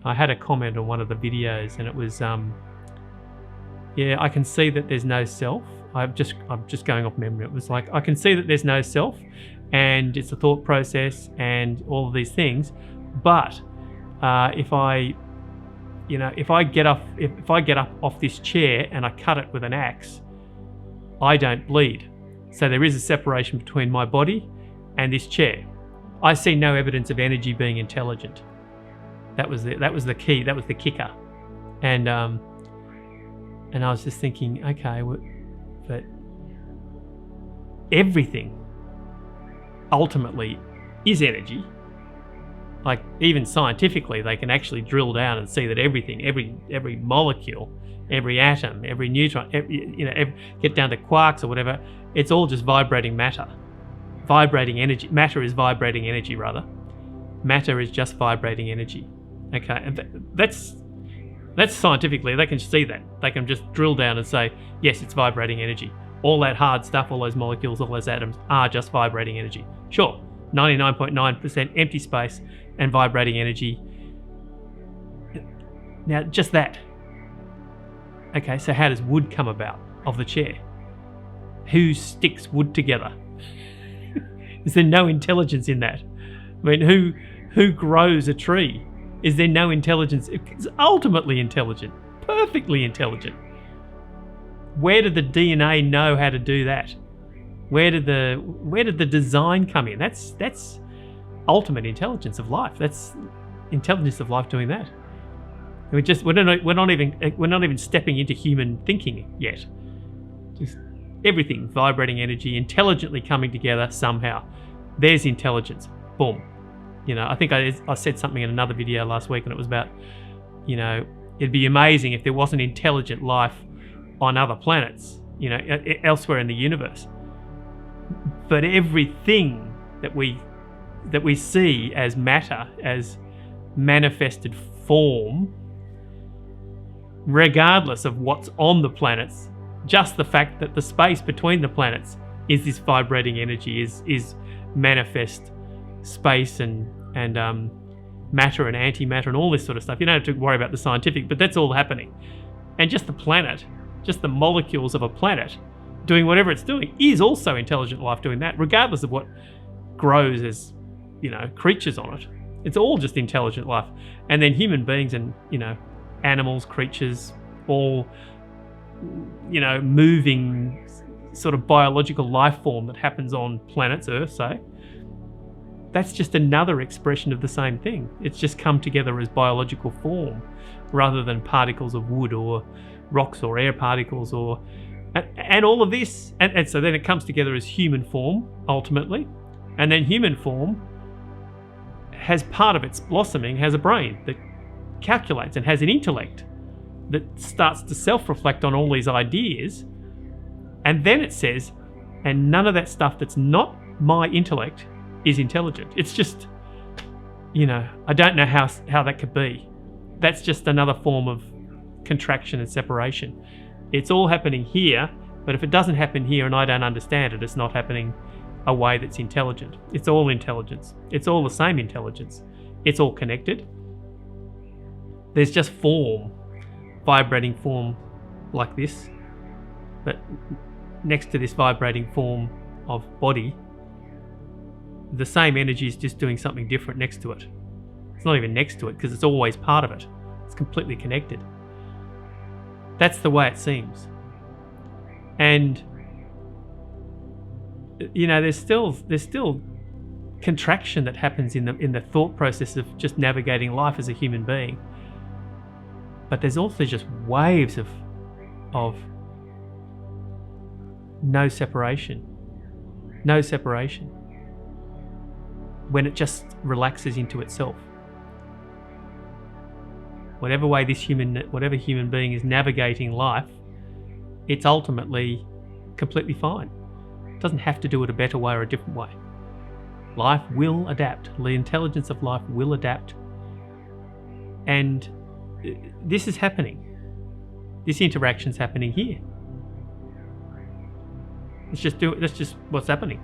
I had a comment on one of the videos, and it was, yeah, I can see that there's no self. I'm just going off memory. It was like, I can see that there's no self, and it's a thought process and all of these things. But if I get up off this chair and I cut it with an axe, I don't bleed. So there is a separation between my body and this chair. I see no evidence of energy being intelligent. That was the key. That was the kicker. And I was just thinking, okay, but everything ultimately is energy. Like, even scientifically, they can actually drill down and see that everything, every molecule, every atom, every neutron, get down to quarks or whatever, it's all just vibrating matter. Vibrating energy. Matter is vibrating energy, rather. Matter is just vibrating energy. Okay, and that's scientifically, they can see that. They can just drill down and say, yes, it's vibrating energy. All that hard stuff, all those molecules, all those atoms are just vibrating energy. Sure, 99.9% empty space and vibrating energy. Now, just that. Okay, so how does wood come about of the chair? Who sticks wood together? Is there no intelligence in that? I mean, who grows a tree? Is there no intelligence? It's ultimately intelligent, perfectly intelligent. Where did the DNA know how to do that? Where did the design come in? That's ultimate intelligence of life. That's intelligence of life doing that. We're not even stepping into human thinking yet. Just everything, vibrating energy, intelligently coming together somehow. There's intelligence. Boom. I think I said something in another video last week, and it was about, it'd be amazing if there wasn't intelligent life on other planets, elsewhere in the universe. But everything that we see as matter, as manifested form, regardless of what's on the planets, just the fact that the space between the planets is this vibrating energy, is manifest space and matter and antimatter and all this sort of stuff. You don't have to worry about the scientific, but that's all happening. And just the planet, just the molecules of a planet doing whatever it's doing is also intelligent life doing that, regardless of what grows as, creatures on it. It's all just intelligent life. And then human beings and, animals, creatures, all, moving sort of biological life form that happens on planets Earth, say. That's just another expression of the same thing. It's just come together as biological form rather than particles of wood or rocks or air particles and all of this. And so then it comes together as human form, ultimately. And then human form has part of its blossoming, has a brain that calculates and has an intellect that starts to self-reflect on all these ideas. And then it says, and none of that stuff that's not my intellect is intelligent. It's just, I don't know how that could be. That's just another form of contraction and separation. It's all happening here, but if it doesn't happen here and I don't understand it, it's not happening a way that's intelligent. It's all intelligence. It's all the same intelligence. It's all connected. There's just form, vibrating form like this, but next to this vibrating form of body, the same energy is just doing something different next to it. It's not even next to it because it's always part of it. It's completely connected. That's the way it seems. And there's still contraction that happens in the thought process of just navigating life as a human being. But there's also just waves of no separation. No separation. When it just relaxes into itself. Whatever human being is navigating life, it's ultimately completely fine. It doesn't have to do it a better way or a different way. Life will adapt. The intelligence of life will adapt. And this is happening. This interaction's happening here. That's just what's happening.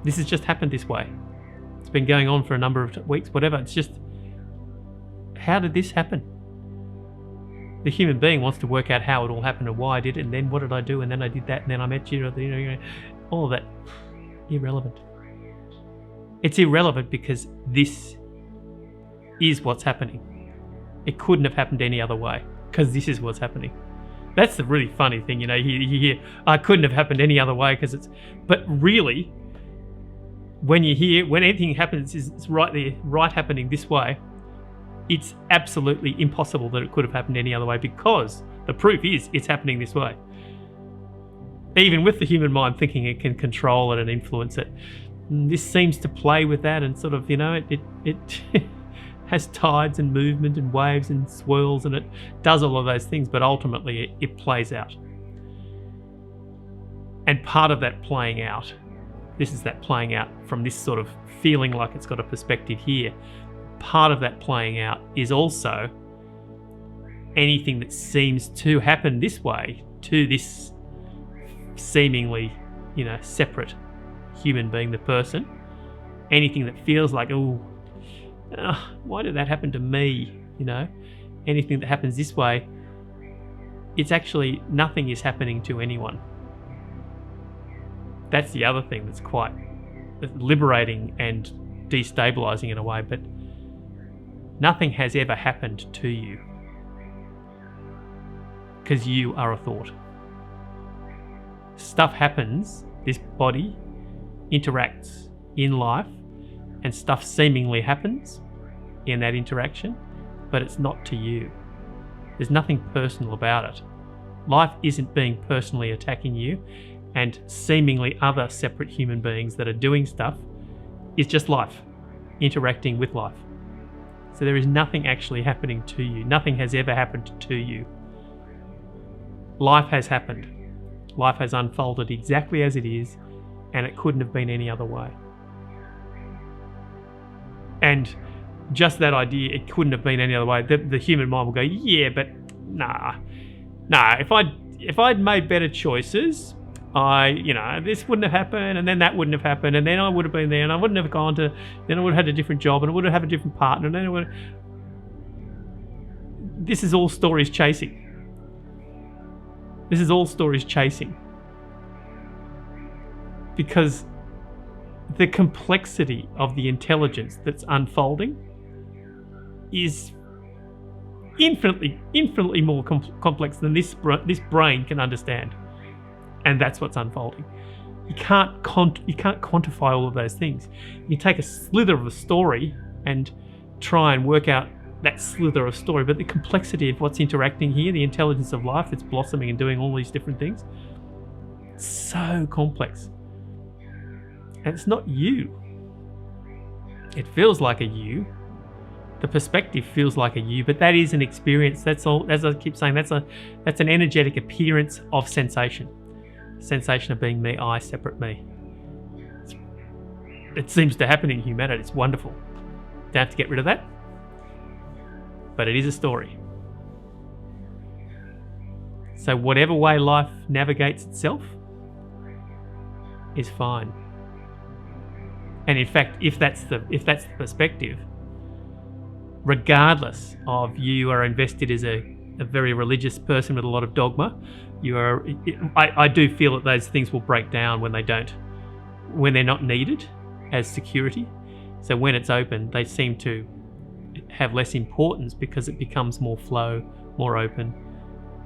This has just happened this way. It's been going on for a number of weeks, whatever. It's just How did this happen? The human being wants to work out how it all happened and why I did it, and then what did I do, and then I did that, and then I met you, all of that. Irrelevant. It's irrelevant because this is what's happening. It couldn't have happened any other way because this is what's happening. That's the really funny thing, you hear, I couldn't have happened any other way because it's, but really, when anything happens is right there, right happening this way, it's absolutely impossible that it could have happened any other way because the proof is it's happening this way. Even with the human mind thinking it can control it and influence it, this seems to play with that and sort of, it has tides and movement and waves and swirls, and it does all of those things, but ultimately it plays out. And part of that playing out, this is that playing out from this sort of feeling like it's got a perspective here. Part of that playing out is also anything that seems to happen this way to this seemingly, separate human being, the person. Anything that feels like, why did that happen to me? Anything that happens this way, it's actually nothing is happening to anyone. That's the other thing that's quite liberating and destabilizing in a way, but nothing has ever happened to you because you are a thought. Stuff happens, this body interacts in life, and stuff seemingly happens in that interaction, but it's not to you. There's nothing personal about it. Life isn't being personally attacking you, and seemingly other separate human beings that are doing stuff is just life, interacting with life. So there is nothing actually happening to you. Nothing has ever happened to you. Life has happened. Life has unfolded exactly as it is, and it couldn't have been any other way. And just that idea, it couldn't have been any other way, the human mind will go, yeah, but nah. If I'd made better choices, this wouldn't have happened, and then that wouldn't have happened, and then I would have been there, and I wouldn't have gone to, then I would have had a different job, and I would have had a different partner, and then I would. This is all stories chasing. This is all stories chasing. Because the complexity of the intelligence that's unfolding is infinitely more complex than this brain can understand. And that's what's unfolding. You can't quantify all of those things. You take a slither of a story and try and work out that slither of story, but the complexity of what's interacting here, the intelligence of life that's blossoming and doing all these different things, it's so complex. And it's not you. It feels like a you. The perspective feels like a you, but that is an experience. That's all. As I keep saying, that's an energetic appearance of sensation. Sensation of being me, I, separate me. It seems to happen in humanity. It's wonderful. Don't have to get rid of that. But it is a story. So whatever way life navigates itself is fine. And in fact, if that's the perspective, regardless of you are invested as a very religious person with a lot of dogma, I do feel that those things will break down when they're not needed as security. So when it's open, they seem to have less importance because it becomes more flow, more open,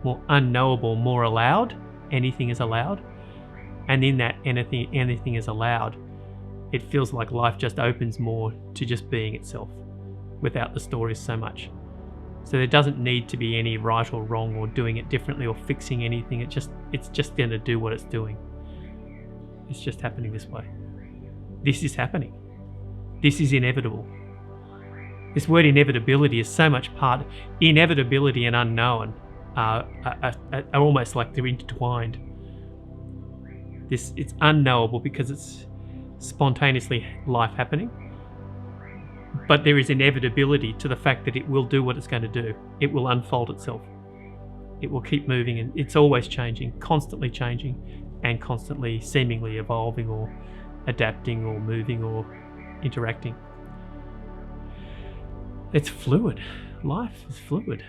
more unknowable, more allowed. Anything is allowed. And in that anything is allowed, it feels like life just opens more to just being itself without the stories so much. So there doesn't need to be any right or wrong or doing it differently or fixing anything. It's just going to do what it's doing. It's just happening this way. This is happening. This is inevitable. This word inevitability is so much part. Inevitability and unknown are almost like they're intertwined. It's unknowable because it's spontaneously life happening. But there is inevitability to the fact that it will do what it's going to do. It will unfold itself. It will keep moving, and it's always changing, and constantly seemingly evolving or adapting or moving or interacting. It's fluid. life is fluid.